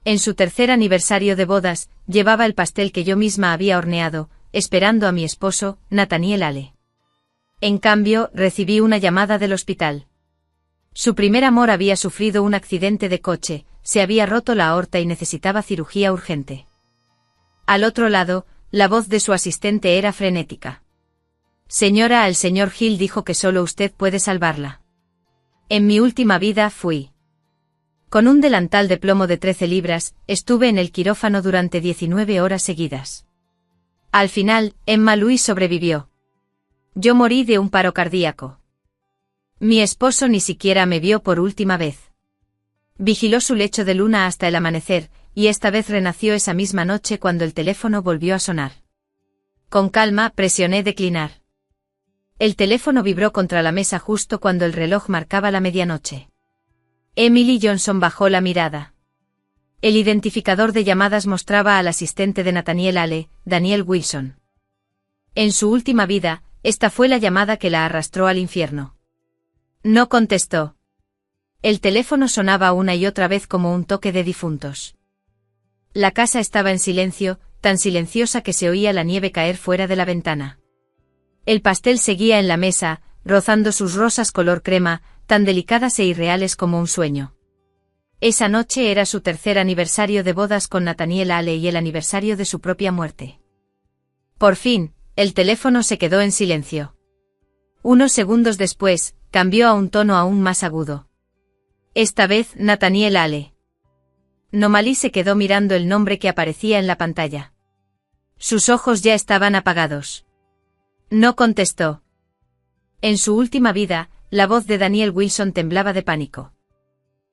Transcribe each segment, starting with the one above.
En su tercer aniversario de bodas, llevaba el pastel que yo misma había horneado, esperando a mi esposo, Nathaniel Ale. En cambio, recibí una llamada del hospital. Su primer amor había sufrido un accidente de coche, se había roto la aorta y necesitaba cirugía urgente. Al otro lado, la voz de su asistente era frenética. Señora, el señor Hill dijo que solo usted puede salvarla. En mi última vida fui. Con un delantal de plomo de 13 libras, estuve en el quirófano durante 19 horas seguidas. Al final, Emma Louise sobrevivió. Yo morí de un paro cardíaco. Mi esposo ni siquiera me vio por última vez. Vigiló su lecho de luna hasta el amanecer, y esta vez renació esa misma noche cuando el teléfono volvió a sonar. Con calma, presioné declinar. El teléfono vibró contra la mesa justo cuando el reloj marcaba la medianoche. Emily Johnson bajó la mirada. El identificador de llamadas mostraba al asistente de Nathaniel Ale, Daniel Wilson. En su última vida, esta fue la llamada que la arrastró al infierno. No contestó. El teléfono sonaba una y otra vez como un toque de difuntos. La casa estaba en silencio, tan silenciosa que se oía la nieve caer fuera de la ventana. El pastel seguía en la mesa, rozando sus rosas color crema, tan delicadas e irreales como un sueño. Esa noche era su tercer aniversario de bodas con Nathaniel Ale y el aniversario de su propia muerte. Por fin, el teléfono se quedó en silencio. Unos segundos después, cambió a un tono aún más agudo. Esta vez, Nathaniel Ale. Nomalí se quedó mirando el nombre que aparecía en la pantalla. Sus ojos ya estaban apagados. No contestó. En su última vida, la voz de Daniel Wilson temblaba de pánico.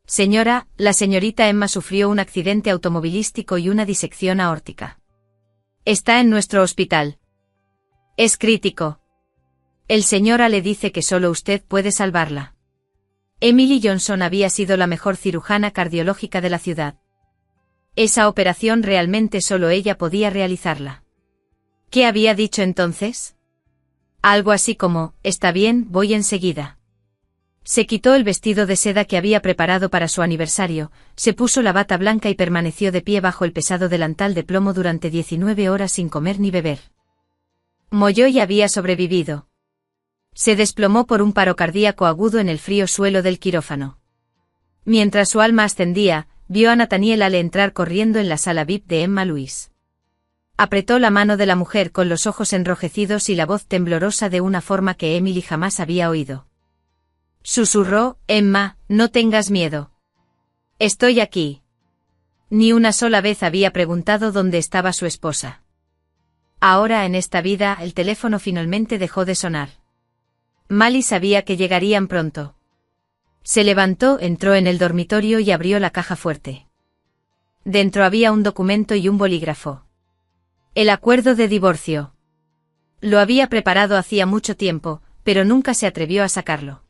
Señora, la señorita Emma sufrió un accidente automovilístico y una disección aórtica. Está en nuestro hospital. Es crítico. El señor Ale dice que solo usted puede salvarla. Emily Johnson había sido la mejor cirujana cardiológica de la ciudad. Esa operación realmente solo ella podía realizarla. ¿Qué había dicho entonces? Algo así como, está bien, voy enseguida. Se quitó el vestido de seda que había preparado para su aniversario, se puso la bata blanca y permaneció de pie bajo el pesado delantal de plomo durante 19 horas sin comer ni beber. Molloy había sobrevivido. Se desplomó por un paro cardíaco agudo en el frío suelo del quirófano. Mientras su alma ascendía, vio a Nathaniel Ale entrar corriendo en la sala VIP de Emma Louise. Apretó la mano de la mujer con los ojos enrojecidos y la voz temblorosa de una forma que Emily jamás había oído. Susurró, Emma, no tengas miedo. Estoy aquí. Ni una sola vez había preguntado dónde estaba su esposa. Ahora en esta vida el teléfono finalmente dejó de sonar. Mali sabía que llegarían pronto. Se levantó, entró en el dormitorio y abrió la caja fuerte. Dentro había un documento y un bolígrafo. El acuerdo de divorcio. Lo había preparado hacía mucho tiempo, pero nunca se atrevió a sacarlo.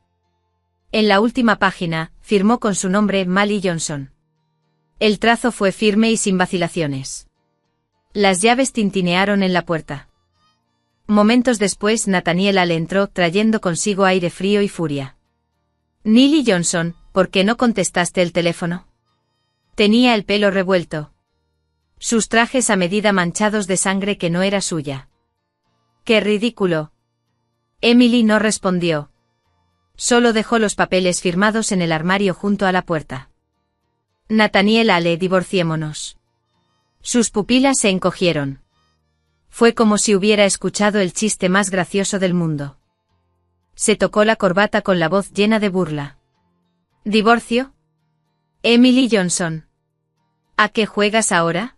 En la última página, firmó con su nombre Mali Johnson. El trazo fue firme y sin vacilaciones. Las llaves tintinearon en la puerta. Momentos después Nathaniel Ale entró trayendo consigo aire frío y furia. Neely Johnson, ¿por qué no contestaste el teléfono? Tenía el pelo revuelto. Sus trajes a medida manchados de sangre que no era suya. ¡Qué ridículo! Emily no respondió. Solo dejó los papeles firmados en el armario junto a la puerta. Nathaniel Ale, divorciémonos. Sus pupilas se encogieron. Fue como si hubiera escuchado el chiste más gracioso del mundo. Se tocó la corbata con la voz llena de burla. ¿Divorcio? Emily Johnson. ¿A qué juegas ahora?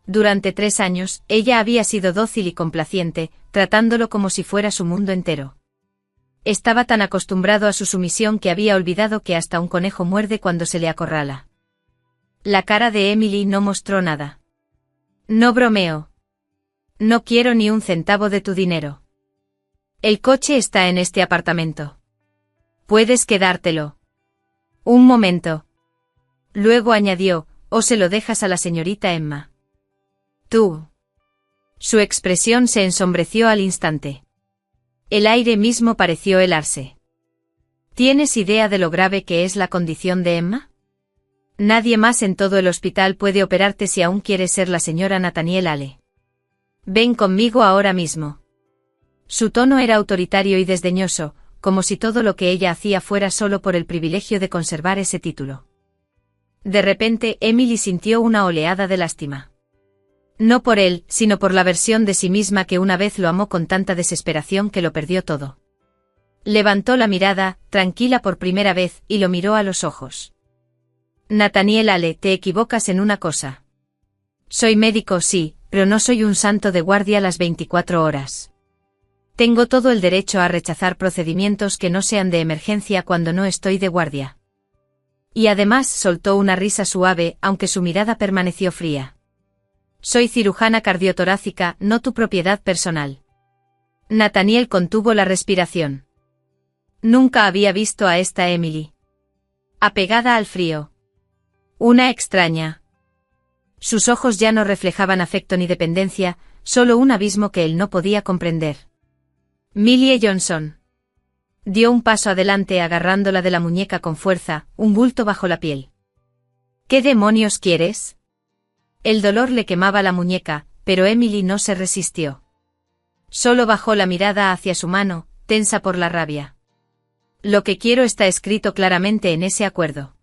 Durante 3 años, ella había sido dócil y complaciente, tratándolo como si fuera su mundo entero. Estaba tan acostumbrado a su sumisión que había olvidado que hasta un conejo muerde cuando se le acorrala. La cara de Emily no mostró nada. No bromeo. No quiero ni un centavo de tu dinero. El coche está en este apartamento. Puedes quedártelo. Un momento. Luego añadió, o se lo dejas a la señorita Emma. Tú. Su expresión se ensombreció al instante. El aire mismo pareció helarse. ¿Tienes idea de lo grave que es la condición de Emma? Nadie más en todo el hospital puede operarte si aún quieres ser la señora Nathaniel Ale. Ven conmigo ahora mismo. Su tono era autoritario y desdeñoso, como si todo lo que ella hacía fuera solo por el privilegio de conservar ese título. De repente, Emily sintió una oleada de lástima. No por él, sino por la versión de sí misma que una vez lo amó con tanta desesperación que lo perdió todo. Levantó la mirada, tranquila por primera vez, y lo miró a los ojos. Nathaniel Ale, te equivocas en una cosa. Soy médico, sí, pero no soy un santo de guardia las 24 horas. Tengo todo el derecho a rechazar procedimientos que no sean de emergencia cuando no estoy de guardia. Y además soltó una risa suave, aunque su mirada permaneció fría. Soy cirujana cardiotorácica, no tu propiedad personal. Nathaniel contuvo la respiración. Nunca había visto a esta Emily. Apegada al frío. Una extraña. Sus ojos ya no reflejaban afecto ni dependencia, solo un abismo que él no podía comprender. Millie Johnson. Dio un paso adelante agarrándola de la muñeca con fuerza, un bulto bajo la piel. ¿Qué demonios quieres? El dolor le quemaba la muñeca, pero Emily no se resistió. Solo bajó la mirada hacia su mano, tensa por la rabia. Lo que quiero está escrito claramente en ese acuerdo.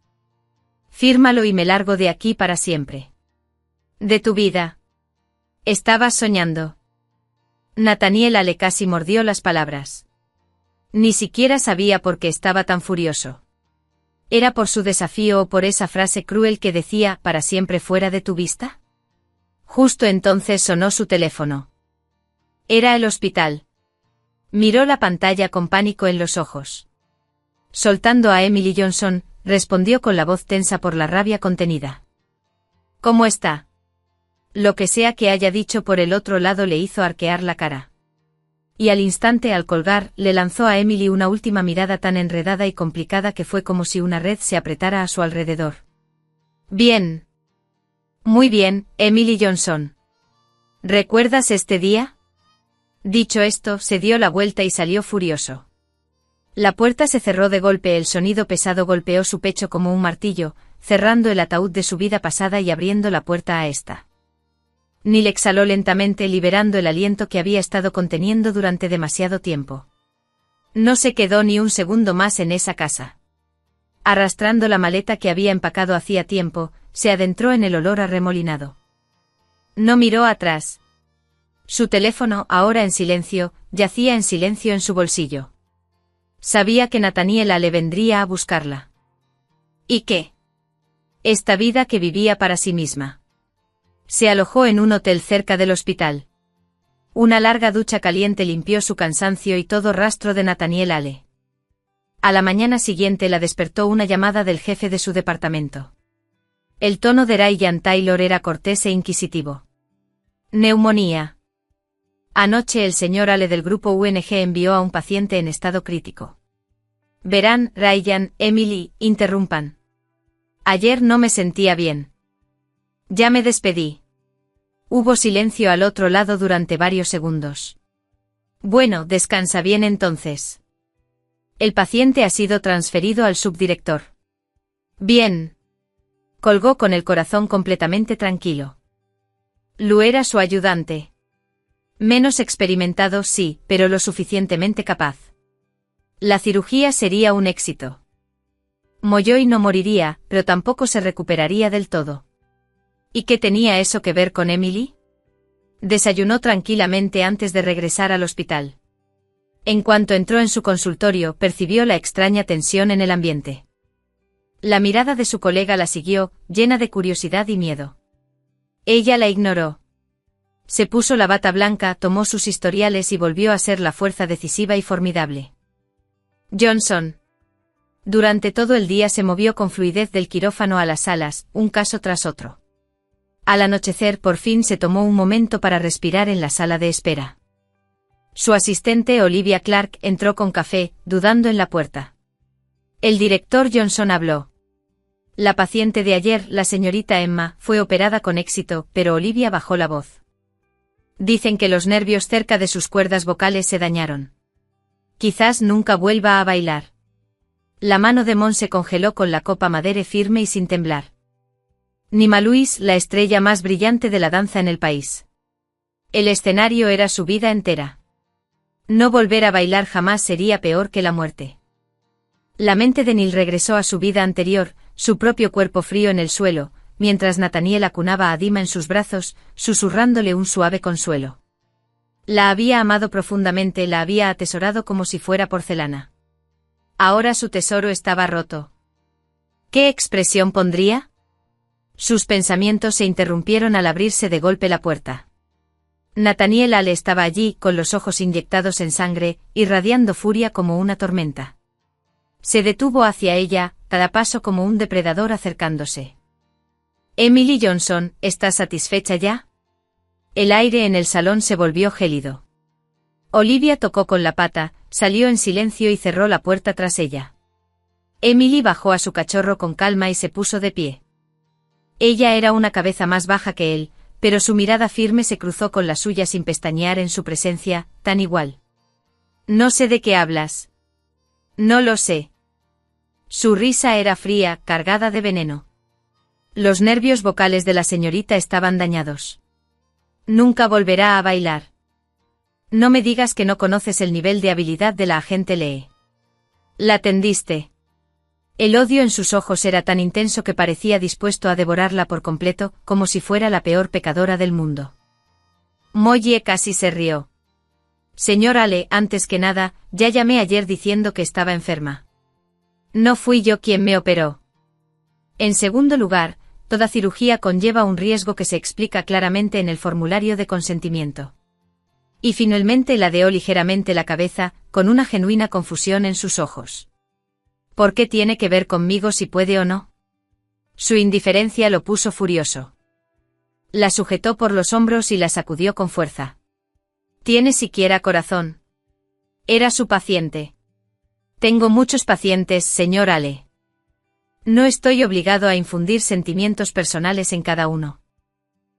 Fírmalo y me largo de aquí para siempre. De tu vida. Estabas soñando. Nathaniel Ale casi mordió las palabras. Ni siquiera sabía por qué estaba tan furioso. ¿Era por su desafío o por esa frase cruel que decía «para siempre fuera de tu vista»? Justo entonces sonó su teléfono. Era el hospital. Miró la pantalla con pánico en los ojos. Soltando a Emily Johnson, respondió con la voz tensa por la rabia contenida. ¿Cómo está? Lo que sea que haya dicho por el otro lado le hizo arquear la cara. Y al instante al colgar, le lanzó a Emily una última mirada tan enredada y complicada que fue como si una red se apretara a su alrededor. Bien. Muy bien, Emily Johnson. ¿Recuerdas este día? Dicho esto, se dio la vuelta y salió furioso. La puerta se cerró de golpe, el sonido pesado golpeó su pecho como un martillo, cerrando el ataúd de su vida pasada y abriendo la puerta a esta. Neil exhaló lentamente liberando el aliento que había estado conteniendo durante demasiado tiempo. No se quedó ni un segundo más en esa casa. Arrastrando la maleta que había empacado hacía tiempo, se adentró en el olor arremolinado. No miró atrás. Su teléfono, ahora en silencio, yacía en silencio en su bolsillo. Sabía que Nathaniel Ale vendría a buscarla. ¿Y qué? Esta vida que vivía para sí misma. Se alojó en un hotel cerca del hospital. Una larga ducha caliente limpió su cansancio y todo rastro de Nathaniel Ale. A la mañana siguiente la despertó una llamada del jefe de su departamento. El tono de Ryan Taylor era cortés e inquisitivo. Neumonía. Anoche el señor Ale del grupo UNG envió a un paciente en estado crítico. Verán, Ryan, Emily, interrumpan. Ayer no me sentía bien. Ya me despedí. Hubo silencio al otro lado durante varios segundos. Bueno, descansa bien entonces. El paciente ha sido transferido al subdirector. Bien. Colgó con el corazón completamente tranquilo. Lu era su ayudante. Menos experimentado, sí, pero lo suficientemente capaz. La cirugía sería un éxito. Molloy no moriría, pero tampoco se recuperaría del todo. ¿Y qué tenía eso que ver con Emily? Desayunó tranquilamente antes de regresar al hospital. En cuanto entró en su consultorio, percibió la extraña tensión en el ambiente. La mirada de su colega la siguió, llena de curiosidad y miedo. Ella la ignoró. Se puso la bata blanca, tomó sus historiales y volvió a ser la fuerza decisiva y formidable. Johnson. Durante todo el día se movió con fluidez del quirófano a las salas, un caso tras otro. Al anochecer por fin se tomó un momento para respirar en la sala de espera. Su asistente Olivia Clark entró con café, dudando en la puerta. El director Johnson habló. La paciente de ayer, la señorita Emma, fue operada con éxito, pero Olivia bajó la voz. Dicen que los nervios cerca de sus cuerdas vocales se dañaron. Quizás nunca vuelva a bailar. La mano de Mon se congeló con la copa madere firme y sin temblar. Nima Luis, la estrella más brillante de la danza en el país. El escenario era su vida entera. No volver a bailar jamás sería peor que la muerte. La mente de Neil regresó a su vida anterior, su propio cuerpo frío en el suelo, mientras Nathaniel acunaba a Dima en sus brazos, susurrándole un suave consuelo. La había amado profundamente, la había atesorado como si fuera porcelana. Ahora su tesoro estaba roto. ¿Qué expresión pondría? Sus pensamientos se interrumpieron al abrirse de golpe la puerta. Nathaniel Ale estaba allí, con los ojos inyectados en sangre, irradiando furia como una tormenta. Se detuvo hacia ella, cada paso como un depredador acercándose. Emily Johnson, ¿estás satisfecha ya? El aire en el salón se volvió gélido. Olivia tocó con la pata, salió en silencio y cerró la puerta tras ella. Emily bajó a su cachorro con calma y se puso de pie. Ella era una cabeza más baja que él, pero su mirada firme se cruzó con la suya sin pestañear en su presencia, tan igual. No sé de qué hablas. No lo sé. Su risa era fría, cargada de veneno. Los nervios vocales de la señorita estaban dañados. Nunca volverá a bailar. No me digas que no conoces el nivel de habilidad de la agente Lee. La tendiste. El odio en sus ojos era tan intenso que parecía dispuesto a devorarla por completo, como si fuera la peor pecadora del mundo. Molly casi se rió. Señor Ale, antes que nada, ya llamé ayer diciendo que estaba enferma. No fui yo quien me operó. En segundo lugar, toda cirugía conlleva un riesgo que se explica claramente en el formulario de consentimiento. Y finalmente ladeó ligeramente la cabeza, con una genuina confusión en sus ojos. ¿Por qué tiene que ver conmigo si puede o no? Su indiferencia lo puso furioso. La sujetó por los hombros y la sacudió con fuerza. ¿Tiene siquiera corazón? Era su paciente. Tengo muchos pacientes, señor Ale. No estoy obligado a infundir sentimientos personales en cada uno.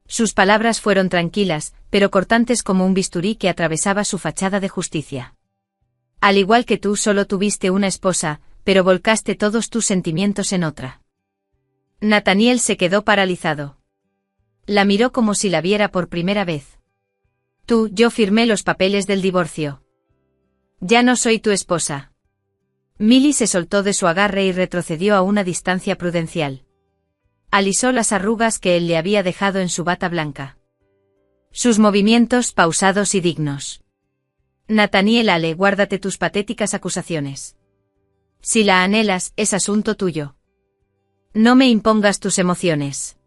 Sus palabras fueron tranquilas, pero cortantes como un bisturí que atravesaba su fachada de justicia. Al igual que tú, solo tuviste una esposa, pero volcaste todos tus sentimientos en otra. Nathaniel se quedó paralizado. La miró como si la viera por primera vez. Yo firmé los papeles del divorcio. Ya no soy tu esposa. Milly se soltó de su agarre y retrocedió a una distancia prudencial. Alisó las arrugas que él le había dejado en su bata blanca. Sus movimientos pausados y dignos. Nathaniel Ale, guárdate tus patéticas acusaciones. Si la anhelas, es asunto tuyo. No me impongas tus emociones.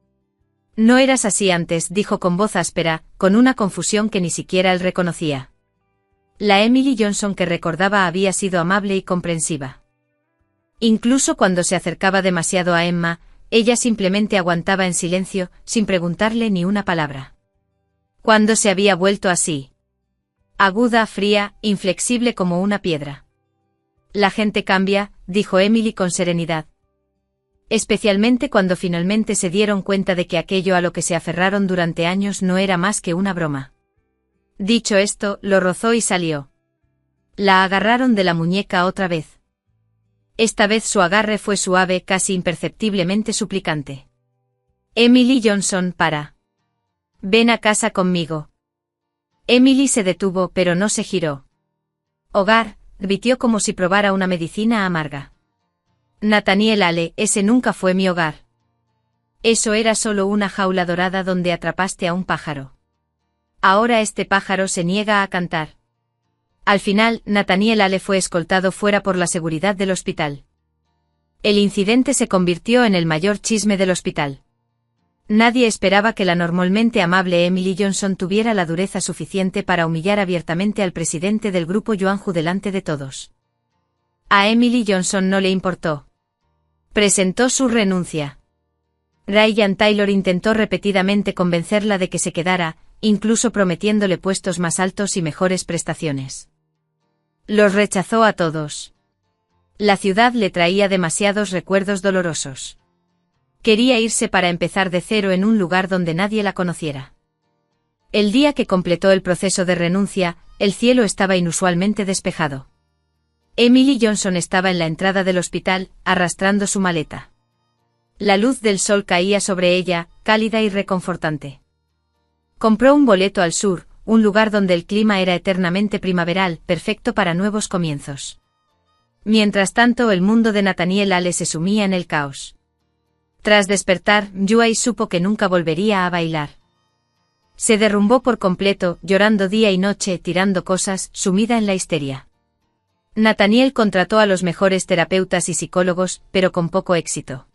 No eras así antes, dijo con voz áspera, con una confusión que ni siquiera él reconocía. La Emily Johnson que recordaba había sido amable y comprensiva. Incluso cuando se acercaba demasiado a Emma, ella simplemente aguantaba en silencio, sin preguntarle ni una palabra. ¿Cuándo se había vuelto así? Aguda, fría, inflexible como una piedra. La gente cambia, dijo Emily con serenidad. Especialmente cuando finalmente se dieron cuenta de que aquello a lo que se aferraron durante años no era más que una broma. Dicho esto, lo rozó y salió. La agarraron de la muñeca otra vez. Esta vez su agarre fue suave, casi imperceptiblemente suplicante. Emily Johnson, para. Ven a casa conmigo. Emily se detuvo, pero no se giró. Hogar, repitió como si probara una medicina amarga. Nathaniel Ale, ese nunca fue mi hogar. Eso era solo una jaula dorada donde atrapaste a un pájaro. Ahora este pájaro se niega a cantar. Al final, Nathaniel Ale fue escoltado fuera por la seguridad del hospital. El incidente se convirtió en el mayor chisme del hospital. Nadie esperaba que la normalmente amable Emily Johnson tuviera la dureza suficiente para humillar abiertamente al presidente del grupo Yuanju delante de todos. A Emily Johnson no le importó. Presentó su renuncia. Ryan Taylor intentó repetidamente convencerla de que se quedara, incluso prometiéndole puestos más altos y mejores prestaciones. Los rechazó a todos. La ciudad le traía demasiados recuerdos dolorosos. Quería irse para empezar de cero en un lugar donde nadie la conociera. El día que completó el proceso de renuncia, el cielo estaba inusualmente despejado. Emily Johnson estaba en la entrada del hospital, arrastrando su maleta. La luz del sol caía sobre ella, cálida y reconfortante. Compró un boleto al sur, un lugar donde el clima era eternamente primaveral, perfecto para nuevos comienzos. Mientras tanto, el mundo de Nathaniel Ale se sumía en el caos. Tras despertar, Yuai supo que nunca volvería a bailar. Se derrumbó por completo, llorando día y noche, tirando cosas, sumida en la histeria. Nathaniel contrató a los mejores terapeutas y psicólogos, pero con poco éxito.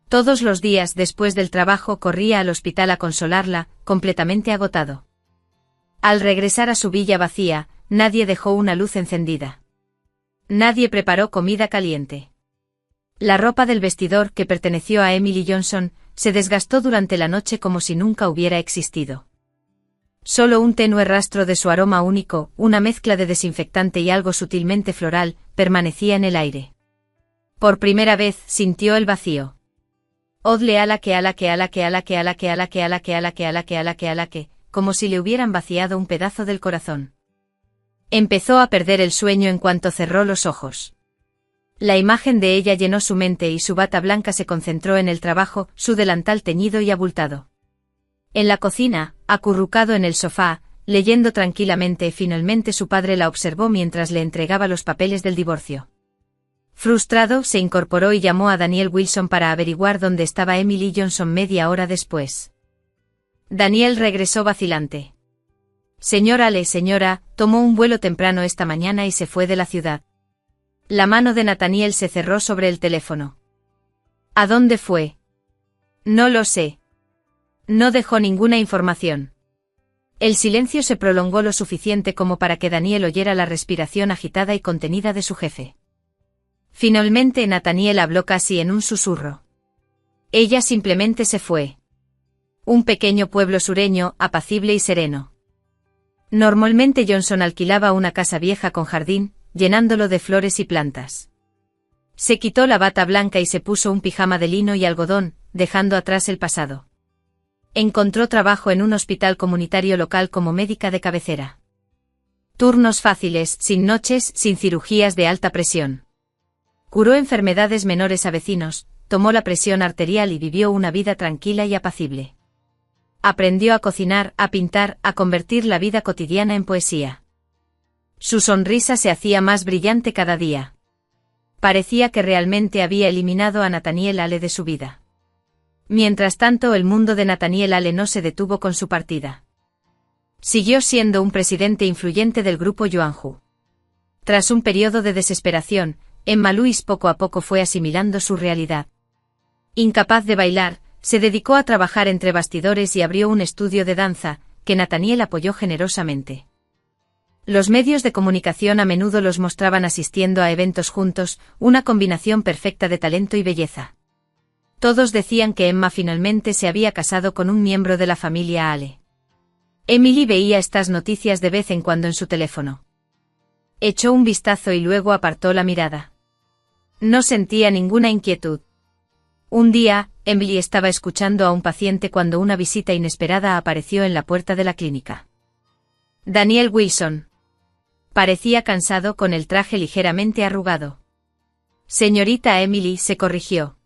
Todos los días después del trabajo corría al hospital a consolarla, completamente agotado. Al regresar a su villa vacía, nadie dejó una luz encendida. Nadie preparó comida caliente. La ropa del vestidor que perteneció a Emily Johnson se desgastó durante la noche como si nunca hubiera existido. Solo un tenue rastro de su aroma único, una mezcla de desinfectante y algo sutilmente floral, permanecía en el aire. Por primera vez sintió el vacío. Odle ala que ala que ala que ala que ala que ala que ala que ala que ala que ala que ala que, como si le hubieran vaciado un pedazo del corazón. Empezó a perder el sueño en cuanto cerró los ojos. La imagen de ella llenó su mente y su bata blanca se concentró en el trabajo, su delantal teñido y abultado. En la cocina, acurrucado en el sofá, leyendo tranquilamente, finalmente su padre la observó mientras le entregaba los papeles del divorcio. Frustrado, se incorporó y llamó a Daniel Wilson para averiguar dónde estaba Emily Johnson media hora después. Daniel regresó vacilante. Señora Ale, señora, tomó un vuelo temprano esta mañana y se fue de la ciudad. La mano de Nathaniel se cerró sobre el teléfono. ¿A dónde fue? No lo sé. No dejó ninguna información. El silencio se prolongó lo suficiente como para que Daniel oyera la respiración agitada y contenida de su jefe. Finalmente Nathaniel habló casi en un susurro. Ella simplemente se fue. Un pequeño pueblo sureño, apacible y sereno. Normalmente Johnson alquilaba una casa vieja con jardín, llenándolo de flores y plantas. Se quitó la bata blanca y se puso un pijama de lino y algodón, dejando atrás el pasado. Encontró trabajo en un hospital comunitario local como médica de cabecera. Turnos fáciles, sin noches, sin cirugías de alta presión. Curó enfermedades menores a vecinos, tomó la presión arterial y vivió una vida tranquila y apacible. Aprendió a cocinar, a pintar, a convertir la vida cotidiana en poesía. Su sonrisa se hacía más brillante cada día. Parecía que realmente había eliminado a Nathaniel Ale de su vida. Mientras tanto, el mundo de Nathaniel Ale no se detuvo con su partida. Siguió siendo un presidente influyente del grupo Yuanju. Tras un periodo de desesperación, Emma Louise poco a poco fue asimilando su realidad. Incapaz de bailar, se dedicó a trabajar entre bastidores y abrió un estudio de danza, que Nathaniel apoyó generosamente. Los medios de comunicación a menudo los mostraban asistiendo a eventos juntos, una combinación perfecta de talento y belleza. Todos decían que Emma finalmente se había casado con un miembro de la familia Ale. Emily veía estas noticias de vez en cuando en su teléfono. Echó un vistazo y luego apartó la mirada. No sentía ninguna inquietud. Un día, Emily estaba escuchando a un paciente cuando una visita inesperada apareció en la puerta de la clínica. Daniel Wilson. Parecía cansado con el traje ligeramente arrugado. Señorita Emily, se corrigió.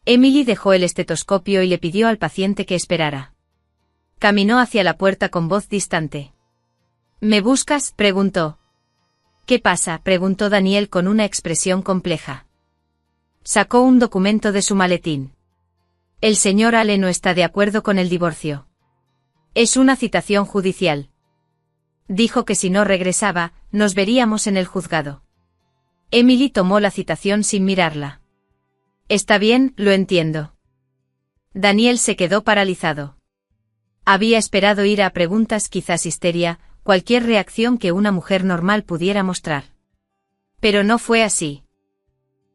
Emily dejó el estetoscopio y le pidió al paciente que esperara. Caminó hacia la puerta con voz distante. ¿Me buscas?, preguntó. ¿Qué pasa?, preguntó Daniel con una expresión compleja. Sacó un documento de su maletín. El señor Ale no está de acuerdo con el divorcio. Es una citación judicial. Dijo que si no regresaba, nos veríamos en el juzgado. Emily tomó la citación sin mirarla. Está bien, lo entiendo. Daniel se quedó paralizado. Había esperado ir a preguntas, quizás histeria, cualquier reacción que una mujer normal pudiera mostrar. Pero no fue así.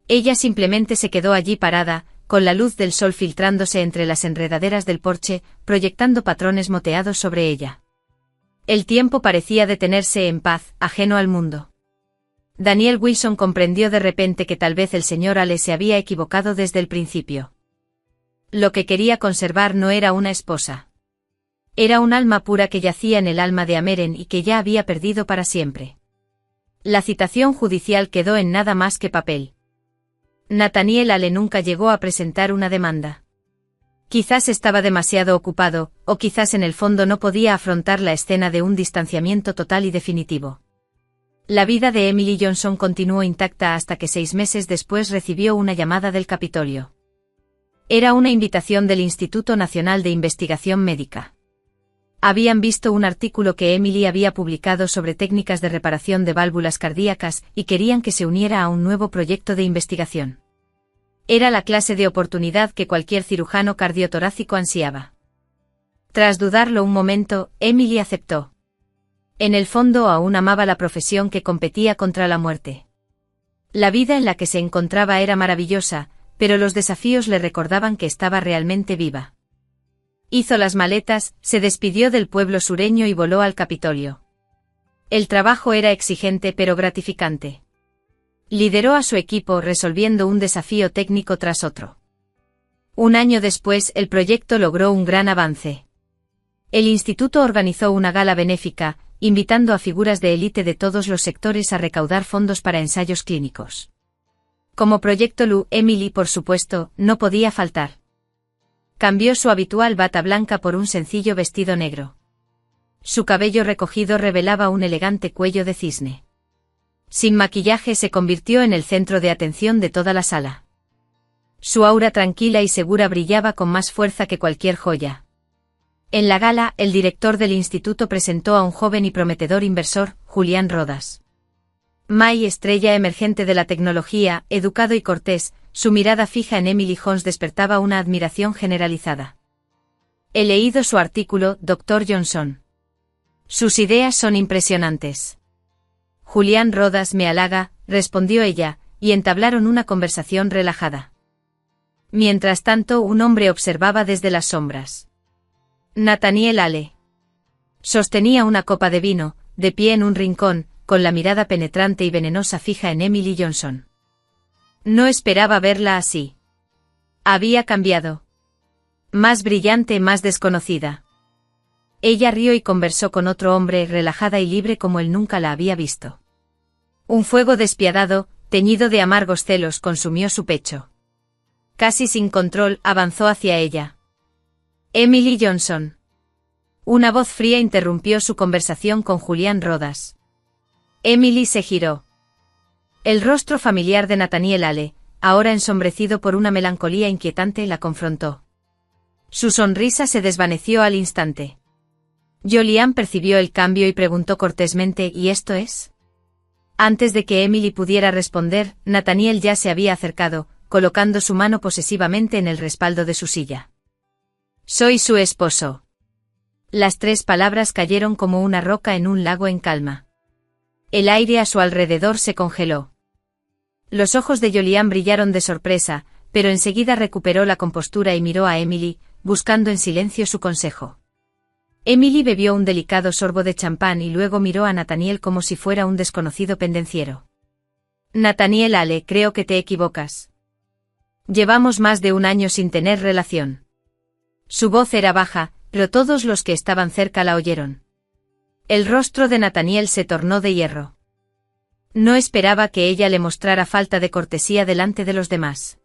Ella simplemente se quedó allí parada, con la luz del sol filtrándose entre las enredaderas del porche, proyectando patrones moteados sobre ella. El tiempo parecía detenerse en paz, ajeno al mundo. Daniel Wilson comprendió de repente que tal vez el señor Ale se había equivocado desde el principio. Lo que quería conservar no era una esposa. Era un alma pura que yacía en el alma de Ameren y que ya había perdido para siempre. La citación judicial quedó en nada más que papel. Nathaniel Hale nunca llegó a presentar una demanda. Quizás estaba demasiado ocupado, o quizás en el fondo no podía afrontar la escena de un distanciamiento total y definitivo. La vida de Emily Johnson continuó intacta hasta que 6 meses después recibió una llamada del Capitolio. Era una invitación del Instituto Nacional de Investigación Médica. Habían visto un artículo que Emily había publicado sobre técnicas de reparación de válvulas cardíacas y querían que se uniera a un nuevo proyecto de investigación. Era la clase de oportunidad que cualquier cirujano cardiotorácico ansiaba. Tras dudarlo un momento, Emily aceptó. En el fondo aún amaba la profesión que competía contra la muerte. La vida en la que se encontraba era maravillosa, pero los desafíos le recordaban que estaba realmente viva. Hizo las maletas, se despidió del pueblo sureño y voló al Capitolio. El trabajo era exigente pero gratificante. Lideró a su equipo resolviendo un desafío técnico tras otro. Un año después el proyecto logró un gran avance. El instituto organizó una gala benéfica, invitando a figuras de élite de todos los sectores a recaudar fondos para ensayos clínicos. Como Proyecto Lu, Emily, por supuesto, no podía faltar. Cambió su habitual bata blanca por un sencillo vestido negro. Su cabello recogido revelaba un elegante cuello de cisne. Sin maquillaje se convirtió en el centro de atención de toda la sala. Su aura tranquila y segura brillaba con más fuerza que cualquier joya. En la gala, el director del instituto presentó a un joven y prometedor inversor, Julián Rodas. May, estrella emergente de la tecnología, educado y cortés, su mirada fija en Emily Jones despertaba una admiración generalizada. He leído su artículo, Dr. Johnson. Sus ideas son impresionantes. Julián Rodas me halaga, respondió ella, y entablaron una conversación relajada. Mientras tanto, un hombre observaba desde las sombras. Nathaniel Hale. Sostenía una copa de vino, de pie en un rincón, con la mirada penetrante y venenosa fija en Emily Johnson. No esperaba verla así. Había cambiado. Más brillante, más desconocida. Ella rió y conversó con otro hombre, relajada y libre como él nunca la había visto. Un fuego despiadado, teñido de amargos celos, consumió su pecho. Casi sin control, avanzó hacia ella. Emily Johnson. Una voz fría interrumpió su conversación con Julián Rodas. Emily se giró. El rostro familiar de Nathaniel Hale, ahora ensombrecido por una melancolía inquietante, la confrontó. Su sonrisa se desvaneció al instante. Julián percibió el cambio y preguntó cortésmente: ¿Y esto es? Antes de que Emily pudiera responder, Nathaniel ya se había acercado, colocando su mano posesivamente en el respaldo de su silla. Soy su esposo. Las 3 palabras cayeron como una roca en un lago en calma. El aire a su alrededor se congeló. Los ojos de Julián brillaron de sorpresa, pero enseguida recuperó la compostura y miró a Emily, buscando en silencio su consejo. Emily bebió un delicado sorbo de champán y luego miró a Nathaniel como si fuera un desconocido pendenciero. Nathaniel Hale, creo que te equivocas. Llevamos más de 1 año sin tener relación. Su voz era baja, pero todos los que estaban cerca la oyeron. El rostro de Nathaniel se tornó de hierro. No esperaba que ella le mostrara falta de cortesía delante de los demás.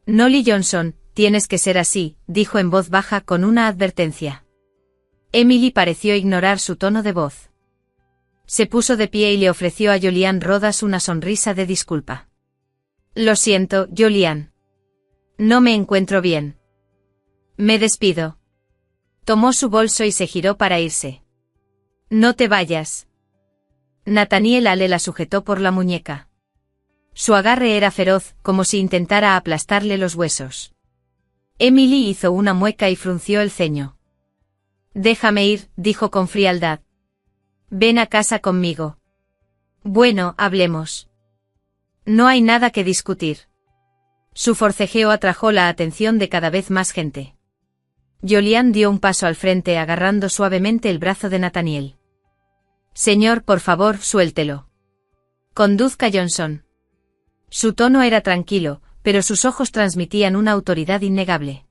Nolly Johnson, tienes que ser así, dijo en voz baja con una advertencia. Emily pareció ignorar su tono de voz. Se puso de pie y le ofreció a Julián Rodas una sonrisa de disculpa. Lo siento, Julián. No me encuentro bien. Me despido. Tomó su bolso y se giró para irse. No te vayas. Nathaniel Hale la sujetó por la muñeca. Su agarre era feroz, como si intentara aplastarle los huesos. Emily hizo una mueca y frunció el ceño. Déjame ir, dijo con frialdad. Ven a casa conmigo. Bueno, hablemos. No hay nada que discutir. Su forcejeo atrajo la atención de cada vez más gente. Julián dio un paso al frente agarrando suavemente el brazo de Nathaniel. Señor, por favor, suéltelo. Conduzca, Johnson. Su tono era tranquilo, pero sus ojos transmitían una autoridad innegable.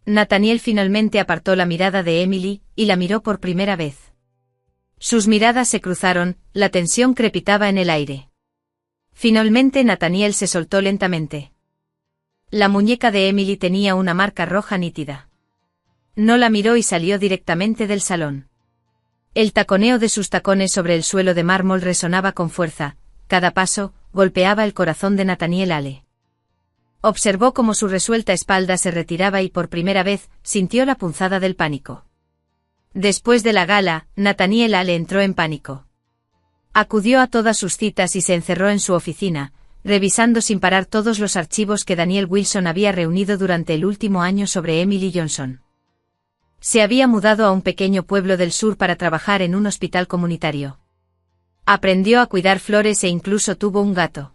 Nathaniel finalmente apartó la mirada de Emily, y la miró por primera vez. Sus miradas se cruzaron, la tensión crepitaba en el aire. Finalmente Nathaniel se soltó lentamente. La muñeca de Emily tenía una marca roja nítida. No la miró y salió directamente del salón. El taconeo de sus tacones sobre el suelo de mármol resonaba con fuerza, cada paso golpeaba el corazón de Nathaniel Hale. Observó cómo su resuelta espalda se retiraba y por primera vez sintió la punzada del pánico. Después de la gala, Nathaniel Hale entró en pánico. Acudió a todas sus citas y se encerró en su oficina, revisando sin parar todos los archivos que Daniel Wilson había reunido durante el último año sobre Emily Johnson. Se había mudado a un pequeño pueblo del sur para trabajar en un hospital comunitario. Aprendió a cuidar flores e incluso tuvo un gato.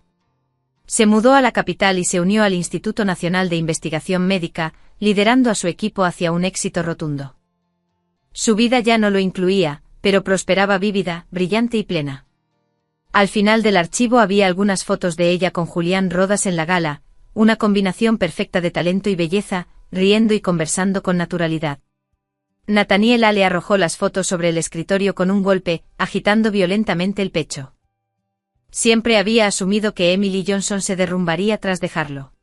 Se mudó a la capital y se unió al Instituto Nacional de Investigación Médica, liderando a su equipo hacia un éxito rotundo. Su vida ya no lo incluía, pero prosperaba vívida, brillante y plena. Al final del archivo había algunas fotos de ella con Julián Rodas en la gala, una combinación perfecta de talento y belleza, riendo y conversando con naturalidad. Nathaniel Hale arrojó las fotos sobre el escritorio con un golpe, agitando violentamente el pecho. Siempre había asumido que Emily Johnson se derrumbaría tras dejarlo.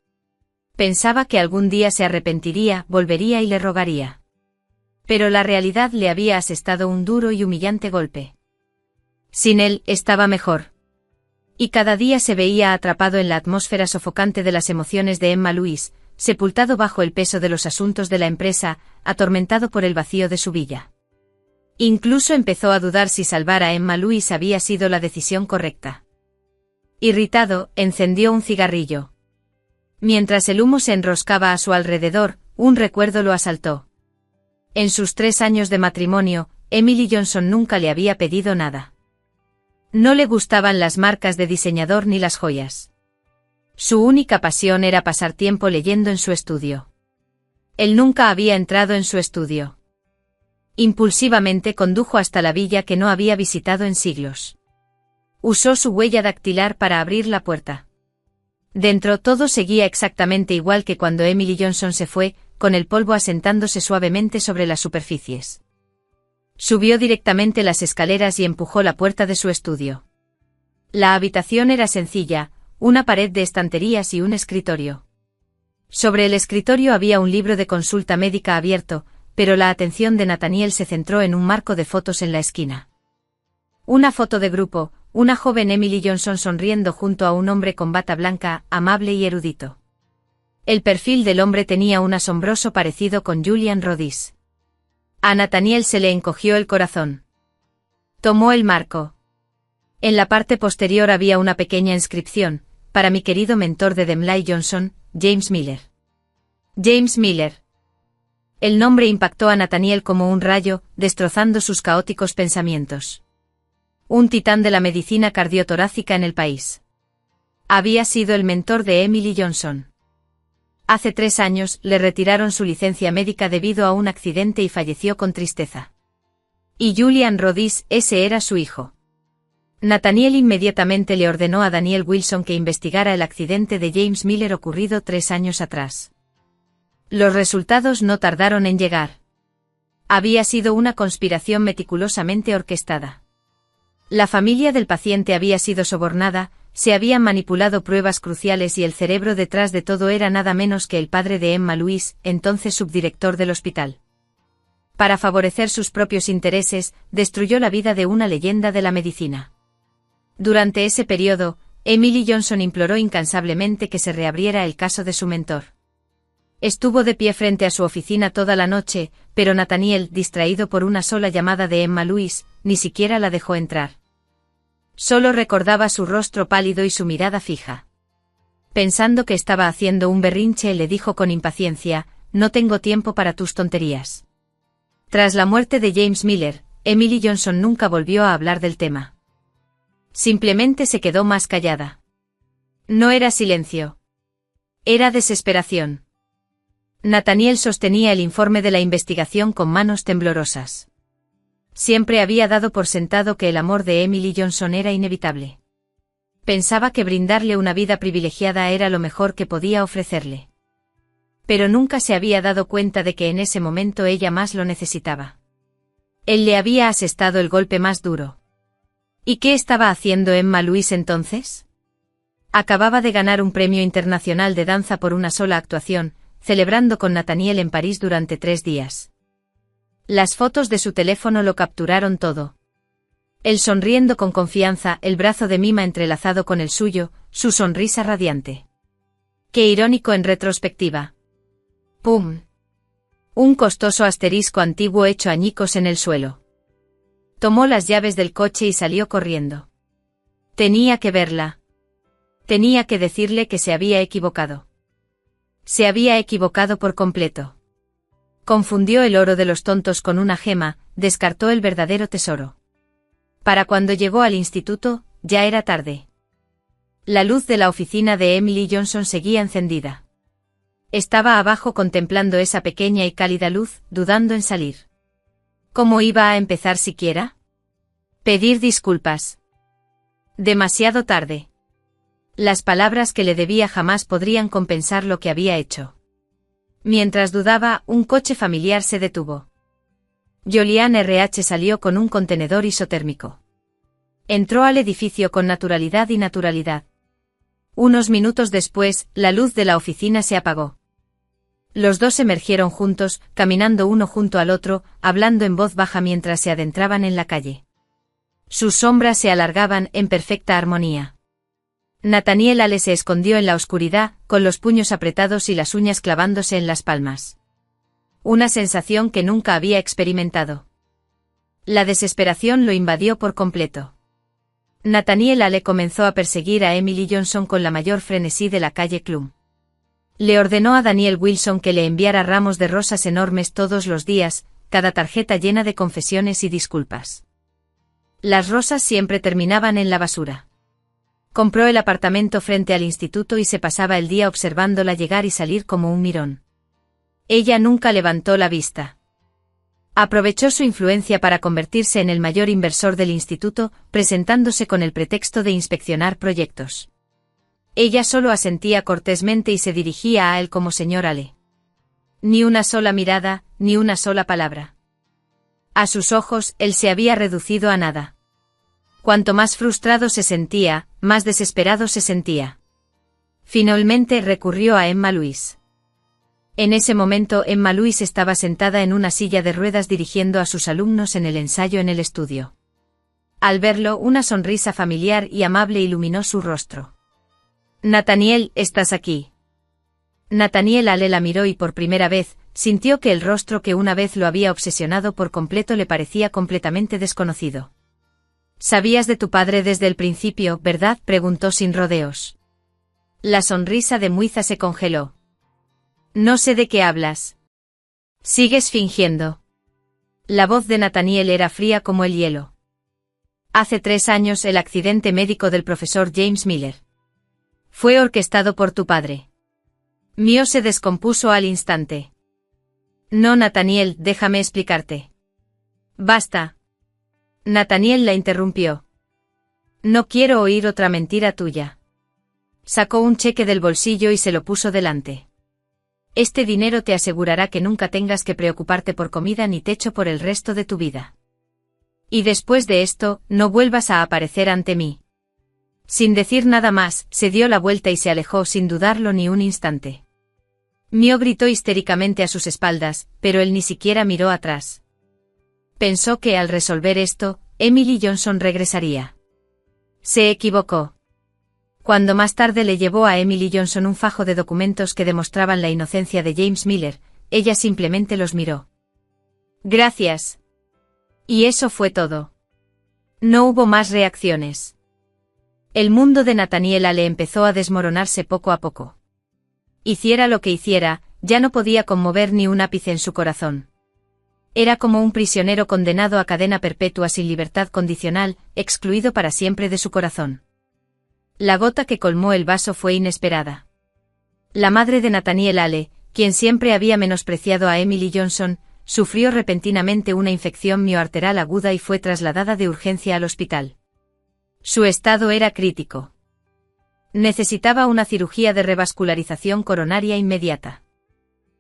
Pensaba que algún día se arrepentiría, volvería y le rogaría. Pero la realidad le había asestado un duro y humillante golpe. Sin él, estaba mejor. Y cada día se veía atrapado en la atmósfera sofocante de las emociones de Emma Louise, sepultado bajo el peso de los asuntos de la empresa, atormentado por el vacío de su villa. Incluso empezó a dudar si salvar a Emma Louise había sido la decisión correcta. Irritado, encendió un cigarrillo. Mientras el humo se enroscaba a su alrededor, un recuerdo lo asaltó. En sus 3 años de matrimonio, Emily Johnson nunca le había pedido nada. No le gustaban las marcas de diseñador ni las joyas. Su única pasión era pasar tiempo leyendo en su estudio. Él nunca había entrado en su estudio. Impulsivamente condujo hasta la villa que no había visitado en siglos. Usó su huella dactilar para abrir la puerta. Dentro todo seguía exactamente igual que cuando Emily Johnson se fue, con el polvo asentándose suavemente sobre las superficies. Subió directamente las escaleras y empujó la puerta de su estudio. La habitación era sencilla, una pared de estanterías y un escritorio. Sobre el escritorio había un libro de consulta médica abierto, pero la atención de Nathaniel se centró en un marco de fotos en la esquina. Una foto de grupo, una joven Emily Johnson sonriendo junto a un hombre con bata blanca, amable y erudito. El perfil del hombre tenía un asombroso parecido con Julian Rodis. A Nathaniel se le encogió el corazón. Tomó el marco. En la parte posterior había una pequeña inscripción, para mi querido mentor de Demlay Johnson, James Miller. James Miller. El nombre impactó a Nathaniel como un rayo, destrozando sus caóticos pensamientos. Un titán de la medicina cardiotorácica en el país. Había sido el mentor de Emily Johnson. Hace 3 años le retiraron su licencia médica debido a un accidente y falleció con tristeza. Y Julian Rodis, ese era su hijo. Nathaniel inmediatamente le ordenó a Daniel Wilson que investigara el accidente de James Miller ocurrido 3 años atrás. Los resultados no tardaron en llegar. Había sido una conspiración meticulosamente orquestada. La familia del paciente había sido sobornada, se habían manipulado pruebas cruciales y el cerebro detrás de todo era nada menos que el padre de Emma Louise, entonces subdirector del hospital. Para favorecer sus propios intereses, destruyó la vida de una leyenda de la medicina. Durante ese periodo, Emily Johnson imploró incansablemente que se reabriera el caso de su mentor. Estuvo de pie frente a su oficina toda la noche, pero Nathaniel, distraído por una sola llamada de Emma Louise, ni siquiera la dejó entrar. Solo recordaba su rostro pálido y su mirada fija. Pensando que estaba haciendo un berrinche, le dijo con impaciencia, «No tengo tiempo para tus tonterías». Tras la muerte de James Miller, Emily Johnson nunca volvió a hablar del tema. Simplemente se quedó más callada. No era silencio. Era desesperación. Nathaniel sostenía el informe de la investigación con manos temblorosas. Siempre había dado por sentado que el amor de Emily Johnson era inevitable. Pensaba que brindarle una vida privilegiada era lo mejor que podía ofrecerle. Pero nunca se había dado cuenta de que en ese momento ella más lo necesitaba. Él le había asestado el golpe más duro. ¿Y qué estaba haciendo Emma Louise entonces? Acababa de ganar un premio internacional de danza por una sola actuación, celebrando con Nathaniel en París durante 3 días. Las fotos de su teléfono lo capturaron todo. Él sonriendo con confianza, el brazo de Mima entrelazado con el suyo, su sonrisa radiante. Qué irónico en retrospectiva. ¡Pum! Un costoso asterisco antiguo hecho añicos en el suelo. Tomó las llaves del coche y salió corriendo. Tenía que verla. Tenía que decirle que se había equivocado. Se había equivocado por completo. Confundió el oro de los tontos con una gema, descartó el verdadero tesoro. Para cuando llegó al instituto, ya era tarde. La luz de la oficina de Emily Johnson seguía encendida. Estaba abajo contemplando esa pequeña y cálida luz, dudando en salir. ¿Cómo iba a empezar siquiera? Pedir disculpas. Demasiado tarde. Las palabras que le debía jamás podrían compensar lo que había hecho. Mientras dudaba, un coche familiar se detuvo. Julian RH salió con un contenedor isotérmico. Entró al edificio con naturalidad y naturalidad. Unos minutos después, la luz de la oficina se apagó. Los dos emergieron juntos, caminando uno junto al otro, hablando en voz baja mientras se adentraban en la calle. Sus sombras se alargaban en perfecta armonía. Nathaniel Ale se escondió en la oscuridad, con los puños apretados y las uñas clavándose en las palmas. Una sensación que nunca había experimentado. La desesperación lo invadió por completo. Nathaniel Ale comenzó a perseguir a Emily Johnson con la mayor frenesí de la calle Clum. Le ordenó a Daniel Wilson que le enviara ramos de rosas enormes todos los días, cada tarjeta llena de confesiones y disculpas. Las rosas siempre terminaban en la basura. Compró el apartamento frente al instituto y se pasaba el día observándola llegar y salir como un mirón. Ella nunca levantó la vista. Aprovechó su influencia para convertirse en el mayor inversor del instituto, presentándose con el pretexto de inspeccionar proyectos. Ella solo asentía cortésmente y se dirigía a él como señor Ale. Ni una sola mirada, ni una sola palabra. A sus ojos, él se había reducido a nada. Cuanto más frustrado se sentía, más desesperado se sentía. Finalmente recurrió a Emma Louise. En ese momento Emma Louise estaba sentada en una silla de ruedas dirigiendo a sus alumnos en el ensayo en el estudio. Al verlo, una sonrisa familiar y amable iluminó su rostro. Nathaniel, ¿estás aquí? Nathaniel Ale la miró y por primera vez, sintió que el rostro que una vez lo había obsesionado por completo le parecía completamente desconocido. ¿Sabías de tu padre desde el principio, verdad?, preguntó sin rodeos. La sonrisa de Muiza se congeló. No sé de qué hablas. Sigues fingiendo. La voz de Nathaniel era fría como el hielo. Hace 3 años el accidente médico del profesor James Miller. Fue orquestado por tu padre. Mio se descompuso al instante. No, Nathaniel, déjame explicarte. Basta. Nathaniel la interrumpió. No quiero oír otra mentira tuya. Sacó un cheque del bolsillo y se lo puso delante. Este dinero te asegurará que nunca tengas que preocuparte por comida ni techo por el resto de tu vida. Y después de esto, no vuelvas a aparecer ante mí. Sin decir nada más, se dio la vuelta y se alejó sin dudarlo ni un instante. Mio gritó histéricamente a sus espaldas, pero él ni siquiera miró atrás. Pensó que al resolver esto, Emily Johnson regresaría. Se equivocó. Cuando más tarde le llevó a Emily Johnson un fajo de documentos que demostraban la inocencia de James Miller, ella simplemente los miró. Gracias. Y eso fue todo. No hubo más reacciones. El mundo de Nathaniel Ale empezó a desmoronarse poco a poco. Hiciera lo que hiciera, ya no podía conmover ni un ápice en su corazón. Era como un prisionero condenado a cadena perpetua sin libertad condicional, excluido para siempre de su corazón. La gota que colmó el vaso fue inesperada. La madre de Nathaniel Ale, quien siempre había menospreciado a Emily Johnson, sufrió repentinamente una infección mioarterial aguda y fue trasladada de urgencia al hospital. Su estado era crítico. Necesitaba una cirugía de revascularización coronaria inmediata.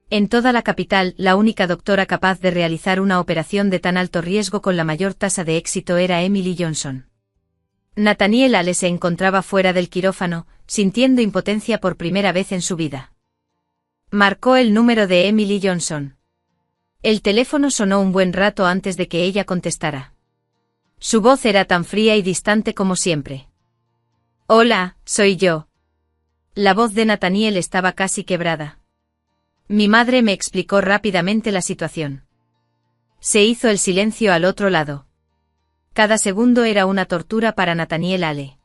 En toda la capital, la única doctora capaz de realizar una operación de tan alto riesgo con la mayor tasa de éxito era Emily Johnson. Nathaniel Ale se encontraba fuera del quirófano, sintiendo impotencia por primera vez en su vida. Marcó el número de Emily Johnson. El teléfono sonó un buen rato antes de que ella contestara. Su voz era tan fría y distante como siempre. Hola, soy yo. La voz de Nathaniel estaba casi quebrada. Mi madre me explicó rápidamente la situación. Se hizo el silencio al otro lado. Cada segundo era una tortura para Nathaniel Ale.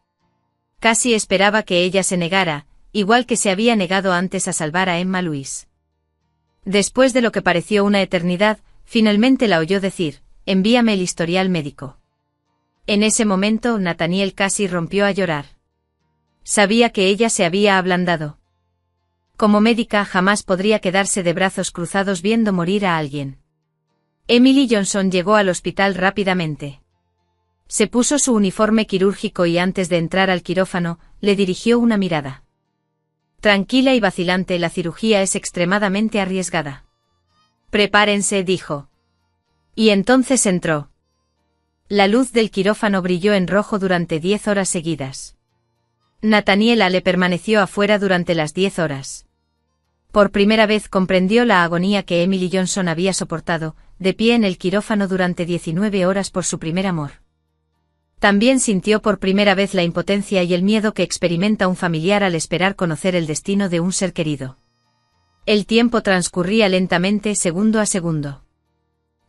Casi esperaba que ella se negara, igual que se había negado antes a salvar a Emma Louise. Después de lo que pareció una eternidad, finalmente la oyó decir, envíame el historial médico. En ese momento Nathaniel casi rompió a llorar. Sabía que ella se había ablandado. Como médica jamás podría quedarse de brazos cruzados viendo morir a alguien. Emily Johnson llegó al hospital rápidamente. Se puso su uniforme quirúrgico y antes de entrar al quirófano, le dirigió una mirada. Tranquila y vacilante, la cirugía es extremadamente arriesgada. Prepárense, dijo. Y entonces entró. La luz del quirófano brilló en rojo durante 10 horas seguidas. Nathaniel Ale permaneció afuera durante las 10 horas. Por primera vez comprendió la agonía que Emily Johnson había soportado, de pie en el quirófano durante 19 horas por su primer amor. También sintió por primera vez la impotencia y el miedo que experimenta un familiar al esperar conocer el destino de un ser querido. El tiempo transcurría lentamente, segundo a segundo.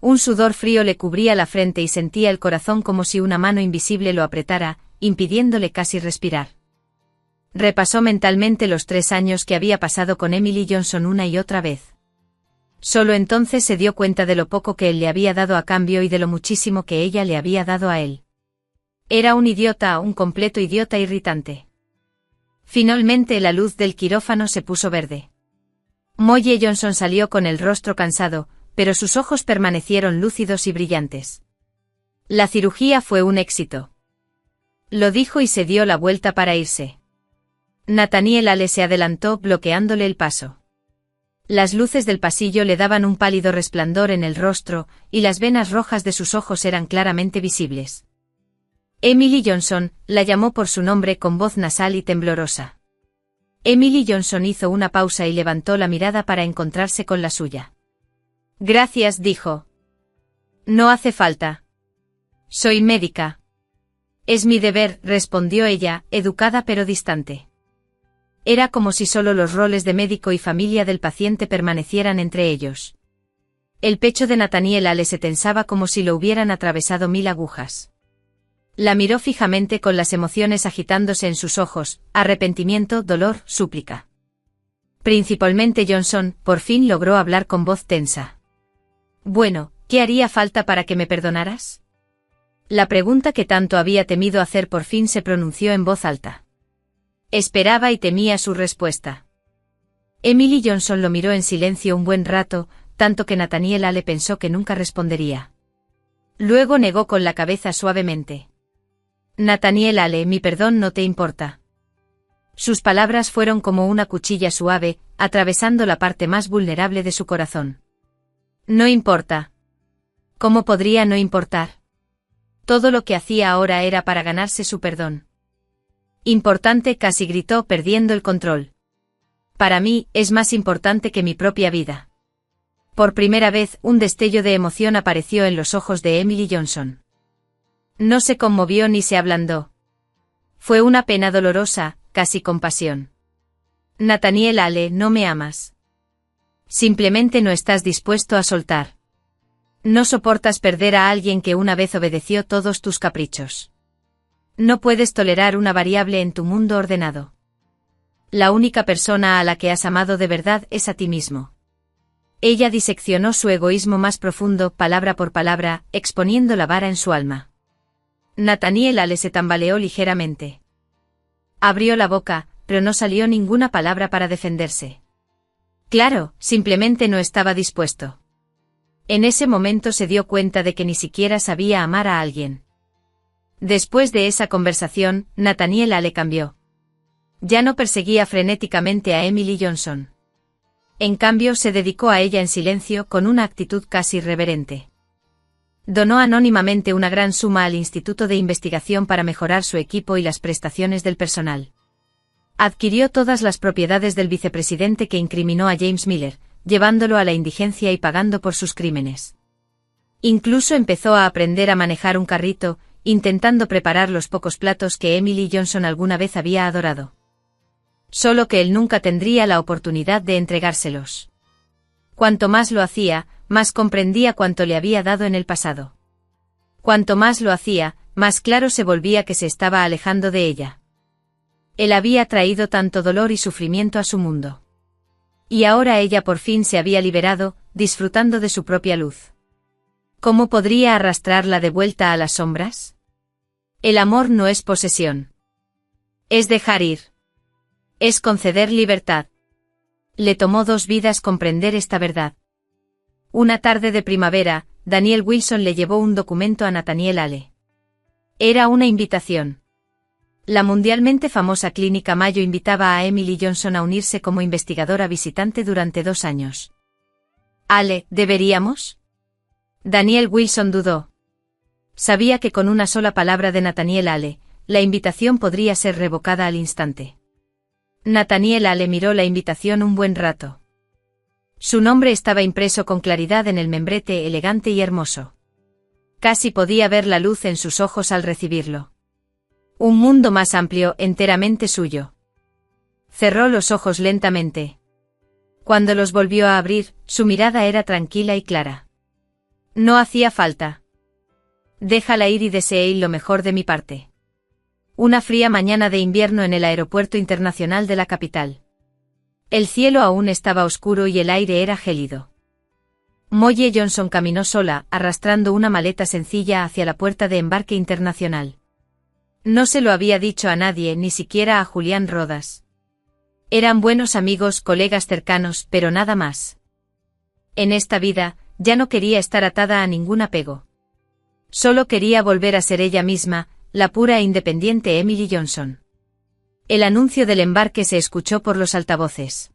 Un sudor frío le cubría la frente y sentía el corazón como si una mano invisible lo apretara, impidiéndole casi respirar. Repasó mentalmente los 3 años que había pasado con Emily Johnson una y otra vez. Solo entonces se dio cuenta de lo poco que él le había dado a cambio y de lo muchísimo que ella le había dado a él. Era un idiota, un completo idiota irritante. Finalmente la luz del quirófano se puso verde. Molly Johnson salió con el rostro cansado, pero sus ojos permanecieron lúcidos y brillantes. La cirugía fue un éxito. Lo dijo y se dio la vuelta para irse. Nathaniel Ale se adelantó bloqueándole el paso. Las luces del pasillo le daban un pálido resplandor en el rostro, y las venas rojas de sus ojos eran claramente visibles. Emily Johnson, la llamó por su nombre con voz nasal y temblorosa. Emily Johnson hizo una pausa y levantó la mirada para encontrarse con la suya. Gracias, dijo. No hace falta. Soy médica. Es mi deber, respondió ella, educada pero distante. Era como si solo los roles de médico y familia del paciente permanecieran entre ellos. El pecho de Nathaniel Ale se tensaba como si lo hubieran atravesado 1000 agujas. La miró fijamente con las emociones agitándose en sus ojos, arrepentimiento, dolor, súplica. Principalmente Johnson, por fin logró hablar con voz tensa. Bueno, ¿qué haría falta para que me perdonaras? La pregunta que tanto había temido hacer por fin se pronunció en voz alta. Esperaba y temía su respuesta. Emily Johnson lo miró en silencio un buen rato, tanto que Nathaniel Ale pensó que nunca respondería. Luego negó con la cabeza suavemente. Nathaniel Ale, mi perdón no te importa. Sus palabras fueron como una cuchilla suave, atravesando la parte más vulnerable de su corazón. No importa. ¿Cómo podría no importar? Todo lo que hacía ahora era para ganarse su perdón. Importante, casi gritó, perdiendo el control. Para mí, es más importante que mi propia vida. Por primera vez, un destello de emoción apareció en los ojos de Emily Johnson. No se conmovió ni se ablandó. Fue una pena dolorosa, casi compasión. Nathaniel Ale, no me amas. Simplemente no estás dispuesto a soltar. No soportas perder a alguien que una vez obedeció todos tus caprichos. No puedes tolerar una variable en tu mundo ordenado. La única persona a la que has amado de verdad es a ti mismo. Ella diseccionó su egoísmo más profundo, palabra por palabra, exponiendo la vara en su alma. Nathaniel Ale se tambaleó ligeramente. Abrió la boca, pero no salió ninguna palabra para defenderse. Claro, simplemente no estaba dispuesto. En ese momento se dio cuenta de que ni siquiera sabía amar a alguien. Después de esa conversación, Nathaniel Ale cambió. Ya no perseguía frenéticamente a Emily Johnson. En cambio, se dedicó a ella en silencio con una actitud casi reverente. Donó anónimamente una gran suma al Instituto de Investigación para mejorar su equipo y las prestaciones del personal. Adquirió todas las propiedades del vicepresidente que incriminó a James Miller, llevándolo a la indigencia y pagando por sus crímenes. Incluso empezó a aprender a manejar un carrito, intentando preparar los pocos platos que Emily Johnson alguna vez había adorado. Solo que él nunca tendría la oportunidad de entregárselos. Cuanto más lo hacía, más comprendía cuánto le había dado en el pasado. Cuanto más lo hacía, más claro se volvía que se estaba alejando de ella. Él había traído tanto dolor y sufrimiento a su mundo. Y ahora ella por fin se había liberado, disfrutando de su propia luz. ¿Cómo podría arrastrarla de vuelta a las sombras? El amor no es posesión. Es dejar ir. Es conceder libertad. Le tomó 2 vidas comprender esta verdad. Una tarde de primavera, Daniel Wilson le llevó un documento a Nathaniel Hale. Era una invitación. La mundialmente famosa Clínica Mayo invitaba a Emily Johnson a unirse como investigadora visitante durante 2 años. Hale, ¿deberíamos? Daniel Wilson dudó. Sabía que con una sola palabra de Nathaniel Hale, la invitación podría ser revocada al instante. Nathaniel Hale miró la invitación un buen rato. Su nombre estaba impreso con claridad en el membrete elegante y hermoso. Casi podía ver la luz en sus ojos al recibirlo. Un mundo más amplio, enteramente suyo. Cerró los ojos lentamente. Cuando los volvió a abrir, su mirada era tranquila y clara. No hacía falta. Déjala ir y deseé lo mejor de mi parte. Una fría mañana de invierno en el aeropuerto internacional de la capital. El cielo aún estaba oscuro y el aire era gélido. Molly Johnson caminó sola, arrastrando una maleta sencilla hacia la puerta de embarque internacional. No se lo había dicho a nadie, ni siquiera a Julián Rodas. Eran buenos amigos, colegas cercanos, pero nada más. En esta vida, ya no quería estar atada a ningún apego. Solo quería volver a ser ella misma, la pura e independiente Emily Johnson. El anuncio del embarque se escuchó por los altavoces.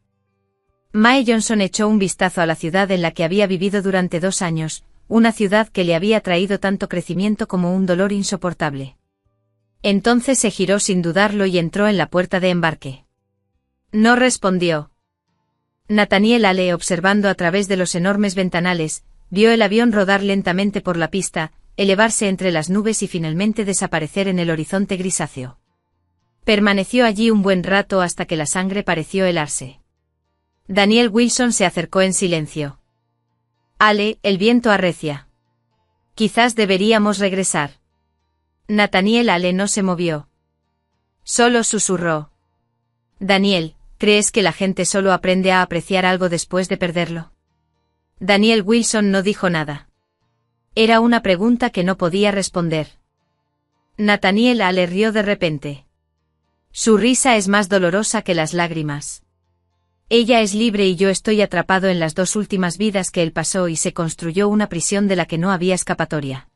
Mae Johnson echó un vistazo a la ciudad en la que había vivido durante 2 años, una ciudad que le había traído tanto crecimiento como un dolor insoportable. Entonces se giró sin dudarlo y entró en la puerta de embarque. No respondió. Nathaniel Hale, observando a través de los enormes ventanales, vio el avión rodar lentamente por la pista, elevarse entre las nubes y finalmente desaparecer en el horizonte grisáceo. Permaneció allí un buen rato hasta que la sangre pareció helarse. Daniel Wilson se acercó en silencio. Hale, el viento arrecia. Quizás deberíamos regresar. Nathaniel Hale no se movió. Solo susurró. Daniel, ¿crees que la gente solo aprende a apreciar algo después de perderlo? Daniel Wilson no dijo nada. Era una pregunta que no podía responder. Nathaniel Hale rió de repente. Su risa es más dolorosa que las lágrimas. Ella es libre y yo estoy atrapado en las 2 últimas vidas que él pasó y se construyó una prisión de la que no había escapatoria.